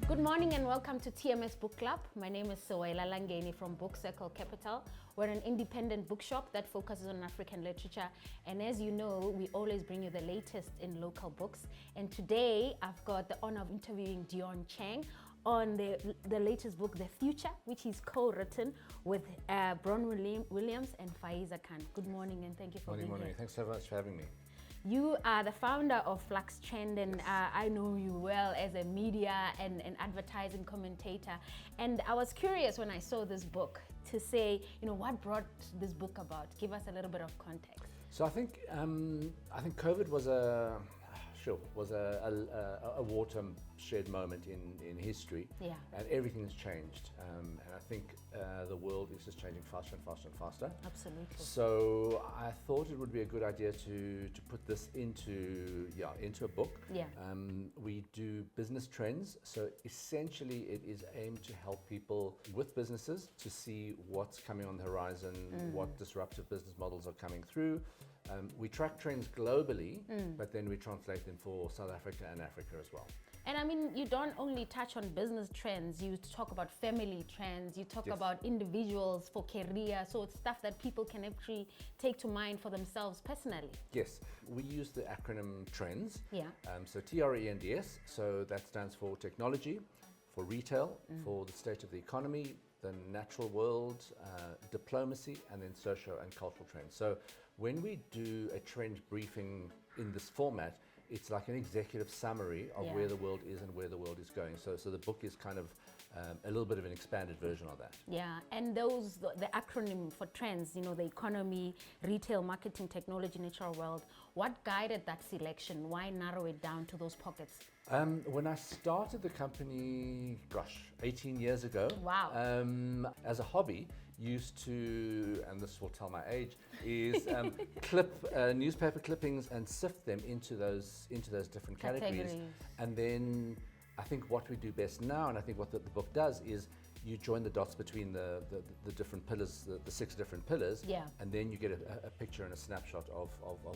Good morning and welcome to TMS Book Club. My name is Sowaila Langeni from Book Circle Capital. We're an independent bookshop that focuses on African literature. And as you know, we always bring you the latest in local books. And today I've got the honor of interviewing Dion Chang on the latest book, The Future, which he's co-written with Bronwyn Williams and Faeeza Khan. Good morning and thank you for being here. Morning. Thanks so much for having me. You are the founder of Flux Trend, and I know you well as a media and advertising commentator. And I was curious when I saw this book to say, what brought this book about? Give us a little bit of context. So I think COVID was a watershed moment in history, and everything's changed. And I think the world is just changing faster and faster and faster. Absolutely. So I thought it would be a good idea to put this into a book. Yeah. We do business trends, so essentially it is aimed to help people with businesses to see what's coming on the horizon, what disruptive business models are coming through. We track trends globally, but then we translate them for South Africa and Africa as well. And I mean, you don't only touch on business trends, you talk about family trends, you talk about individuals for career, so it's stuff that people can actually take to mind for themselves personally. Yes, we use the acronym TRENDS. Yeah. So TRENDS, so that stands for technology, for retail, for the state of the economy, the natural world, diplomacy, and then socio and cultural trends. So when we do a trend briefing in this format, it's like an executive summary of where the world is and where the world is going. So the book is kind of a little bit of an expanded version of that. Yeah, and the acronym for trends, the economy, retail, marketing, technology, natural world, what guided that selection? Why narrow it down to those pockets? When I started the company, 18 years ago, as a hobby, used to, and this will tell my age, is clip newspaper clippings and sift them into those different categories. And then I think what we do best now, and I think what the book does, is you join the dots between the different pillars, the 6 different pillars, and then you get a picture and a snapshot of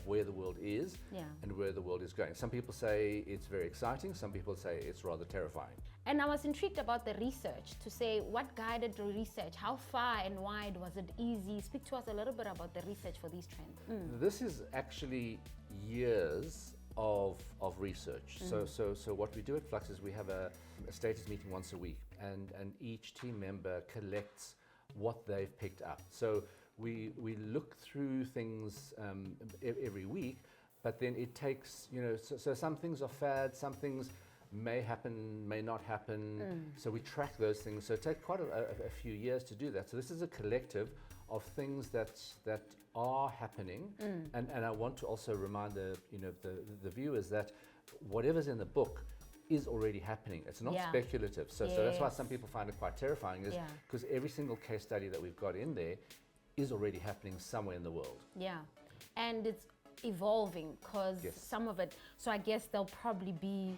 where the world is and where the world is going. Some people say it's very exciting, some people say it's rather terrifying. And I was intrigued about the research, to say what guided the research, how far and wide was it easy? Speak to us a little bit about the research for these trends. This is actually years of research. So what we do at Flux is we have a status meeting once a week, and each team member collects what they've picked up. So we look through things every week, but then it takes, so some things are fads, some things may happen, may not happen. So we track those things. So it takes quite a few years to do that. So this is a collective of things that are happening, and I want to also remind the viewers that whatever's in the book is already happening. It's not speculative. So that's why some people find it quite terrifying, is because every single case study that we've got in there is already happening somewhere in the world. Yeah, and it's evolving because some of it. So I guess there'll probably be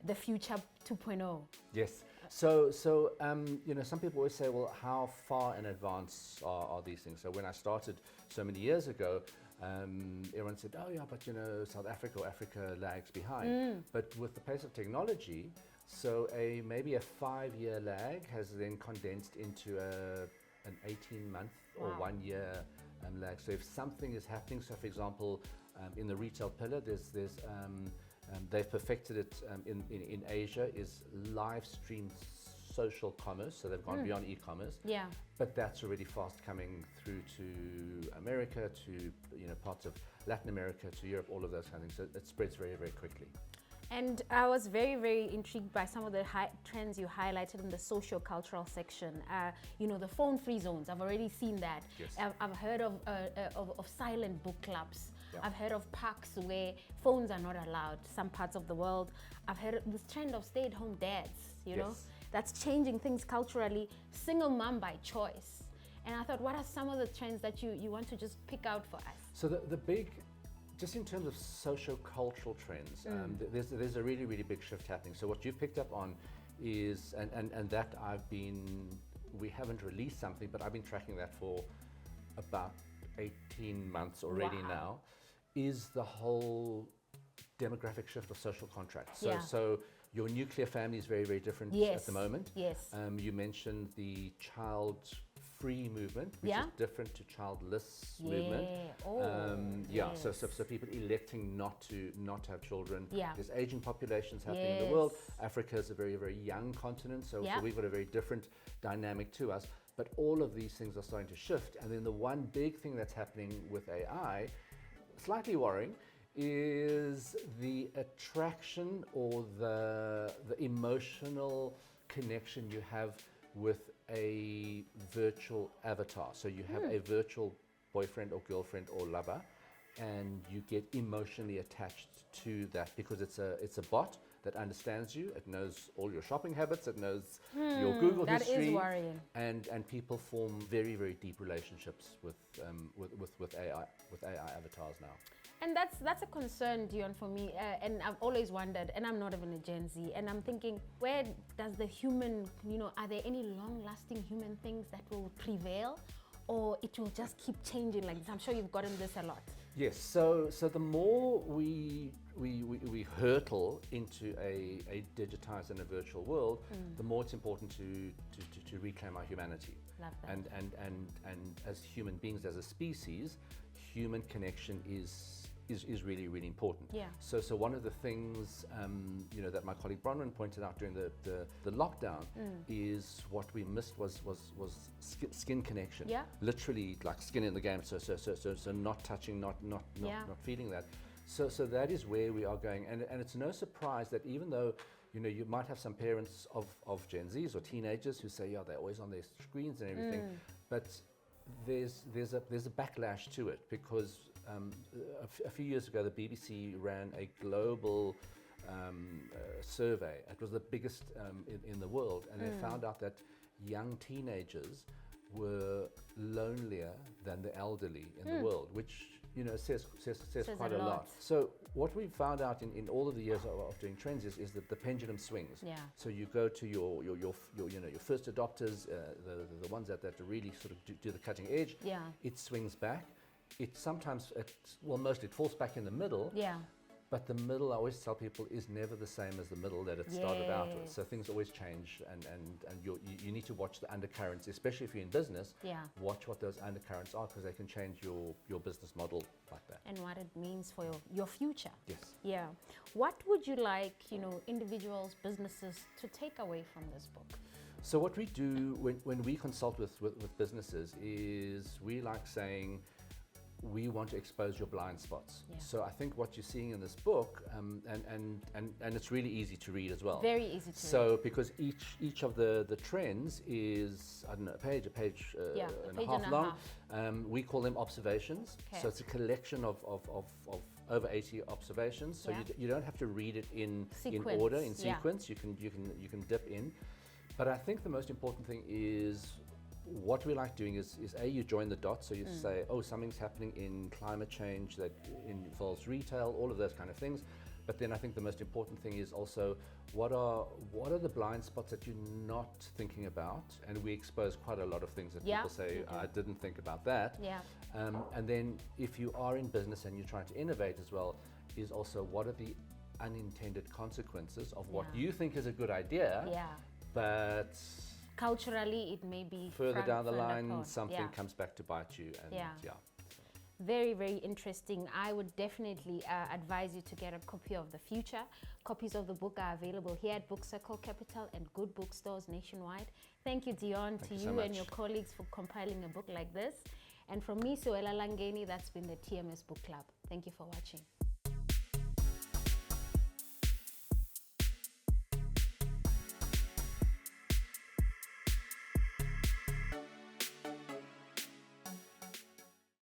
the future 2.0. Yes. So some people always say, well, how far in advance are these things? So when I started so many years ago, everyone said, oh yeah, but South Africa or Africa lags behind. But with the pace of technology, so maybe a 5-year lag has then condensed into an 18-month or 1 year lag. So if something is happening, so for example, in the retail pillar, they've perfected it in Asia, is live stream social commerce, so they've gone beyond e-commerce. Yeah. But that's already fast coming through to America, to parts of Latin America, to Europe, all of those kind of things. So it spreads very, very quickly. And I was very, very intrigued by some of the trends you highlighted in the socio-cultural section. The phone-free zones, I've already seen that. Yes. I've heard of silent book clubs. Yeah. I've heard of parks where phones are not allowed, some parts of the world. I've heard of this trend of stay-at-home dads, That's changing things culturally. Single mom by choice. And I thought, what are some of the trends that you want to just pick out for us? So the big, just in terms of socio-cultural trends, there's a really, really big shift happening. So what you've picked up on is, and that we haven't released something, but I've been tracking that for about 18 months already now, is the whole demographic shift of social contracts. So Your nuclear family is very, very different Yes. at the moment. Yes. You mentioned the child-free movement, which Yeah. is different to childless movement. Oh, Yeah, so yes. people electing not to have children. Yeah. There's aging populations happening in the world. Yes. Africa is a very, very young continent, so Yeah. we've got a very different dynamic to us. But all of these things are starting to shift. And then the one big thing that's happening with AI, slightly worrying, is the attraction or the emotional connection you have with a virtual avatar. So you have a virtual boyfriend or girlfriend or lover, and you get emotionally attached to that because it's a bot that understands you. It knows all your shopping habits. It knows your Google that history. is worrying. And people form very, very deep relationships with AI avatars now. And that's a concern, Dion, for me. And I've always wondered, and I'm not even a Gen Z, and I'm thinking, where does the human, are there any long-lasting human things that will prevail, or it will just keep changing like this? I'm sure you've gotten this a lot. Yes. So the more we hurtle into a digitized and a virtual world, the more it's important to reclaim our humanity. Love that. And as human beings, as a species, human connection is really, really important. Yeah. So one of the things that my colleague Bronwyn pointed out during the lockdown is what we missed was skin connection. Yeah. Literally like skin in the game. So not touching, not feeling that. So that is where we are going, and it's no surprise that even though you might have some parents of Gen Zs or teenagers who say, yeah, they're always on their screens and everything, but there's a backlash to it because a few years ago the BBC ran a global survey. It was the biggest in the world, and they found out that young teenagers were lonelier than the elderly in the world, which says quite a lot. So what we found out in all of the years of doing trends is that the pendulum swings. Yeah. So you go to your first adopters, the ones that really sort of do the cutting edge. Yeah. It swings back. Mostly it falls back in the middle. Yeah. But the middle, I always tell people, is never the same as the middle that it started out with. Yes. So things always change, and you need to watch the undercurrents, especially if you're in business. Yeah. Watch what those undercurrents are, because they can change your business model like that. And what it means for your future. Yes. Yeah. What would you like, individuals, businesses to take away from this book? So what we do when we consult with businesses is we like saying, we want to expose your blind spots. Yeah. So I think what you're seeing in this book, and it's really easy to read as well. Very easy to read. So because each of the trends is, I don't know, a page and a half long. We call them observations. Okay. So it's a collection of over 80 observations. So Yeah. you don't have to read it in Sequence, order, in yeah. sequence. You can dip in. But I think the most important thing is, what we like doing is you join the dots. So you say, oh, something's happening in climate change that involves retail, all of those kind of things. But then I think the most important thing is also, what are the blind spots that you're not thinking about? And we expose quite a lot of things that Yeah, people say, you do. I didn't think about that. Yeah. And then if you are in business and you're trying to innovate as well, is also what are the unintended consequences of what Yeah. you think is a good idea, Yeah. but Culturally, it may be further down the line, upon. something Yeah. comes back to bite you. And Yeah. Very, very interesting. I would definitely advise you to get a copy of The Future. Copies of the book are available here at Book Circle Capital and good bookstores nationwide. Thank you, Dion, Thank to you so you and much. your colleagues for compiling a book like this. And from me, Soela Langeni, that's been the TMS Book Club. Thank you for watching.